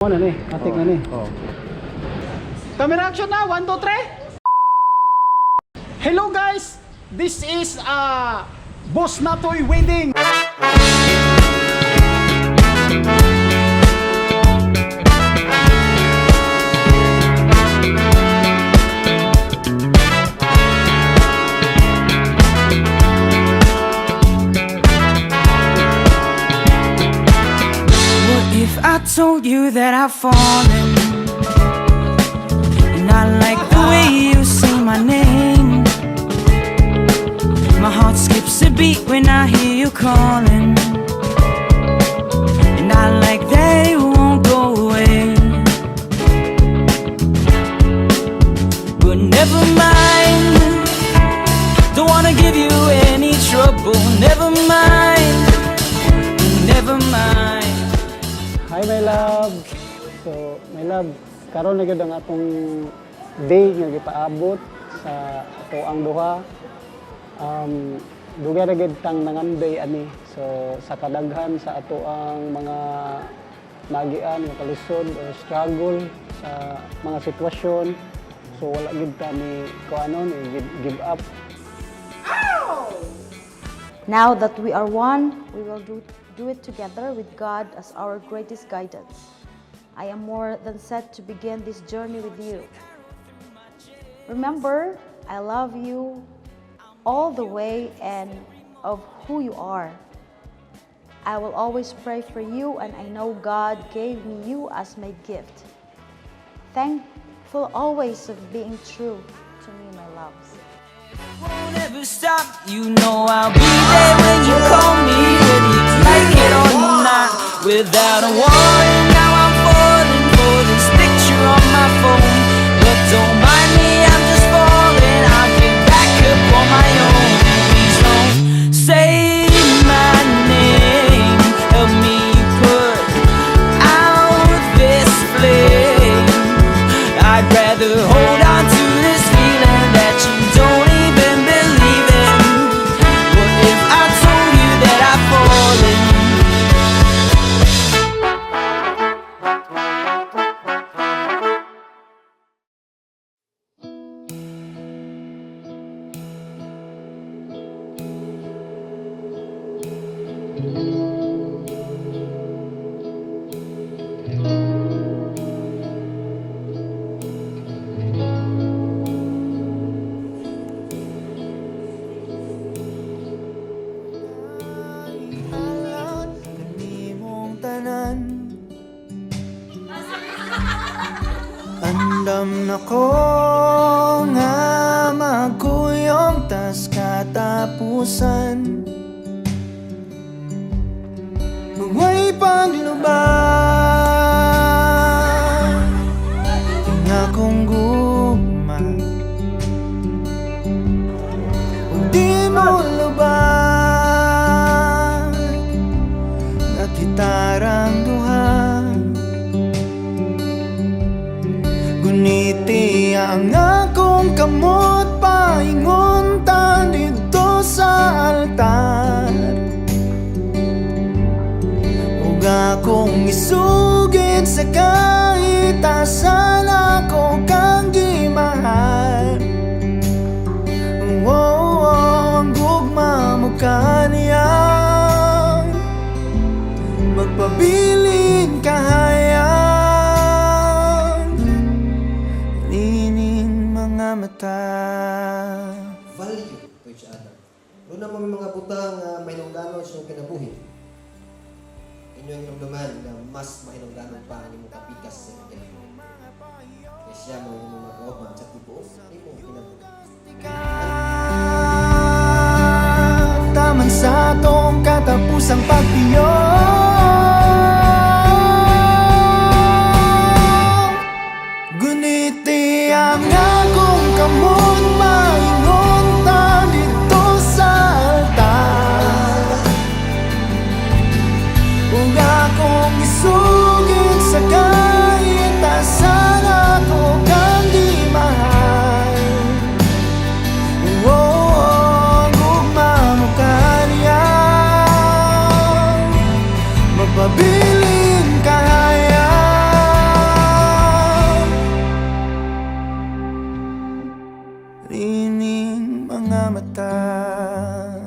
Ano ni? Atik na ni. Oh. Camera action na, 1, 2, 3. Hello guys, this is Boss Natoy Wedding. I told you that I've fallen, and I like the way you say my name. My heart skips a beat when I hear you calling, and I like that it won't go away. But never mind, don't wanna give you any trouble. Never mind, never mind. Hi my love. So, my love, karon na gyud ang atong day nga gipaabot sa ato ang duha. Duga na gyud tang nanganday ani. So, sa kadaghan sa ato ang mga magian nga kalisod o struggle sa mga sitwasyon. So, wala gyud ta ni kuanon give up. Now that we are one, we will do it together with God as our greatest guidance. I am more than set to begin this journey with you. Remember, I love you all the way and of who you are. I will always pray for you, and I know God gave me you as my gift. Thankful always of being true to me, my loves. Won't ever stop, you know I'll be there when you call me, whether you like it or not. Without a warning, now I'm falling for this picture on my phone. But don't mind me, I'm just falling, I'll get back up on my own. Please don't say my name, help me put out this flame. I'd rather hold on to this feeling that you don't even believe in. What if I told you that I've fallen? Kanimong tanan andam na ko nga magkuyong tas katapusan. Huwag paglubang nga kong gugma, kung di mo lubang nga kitarang duha. Guniti ang akong kamot, paingon ta dito sa altar. Huwag akong isugid sa kahit asan ako kang gimahal. Ang gugma mo kaniyang magpabilin kahayang lining mga mata. Value to each other. Doon naman may mga butang may hinungdanon sa kinabuhi. Inyo yung hinungdaman na mas mahinungdanon pa ang imong kapikas sa imong kinabuhi. Kaya siya mo yung mga kauban sa tibuok imong kinabuhi. Taman sa atong katapusang pagtiyo. Guniti ang akong kamot, maingon ta dito sa altar. Huwag akong isugid sa kahit asan ako kang di mahal. Gugma mo kaniyang rining mga mata.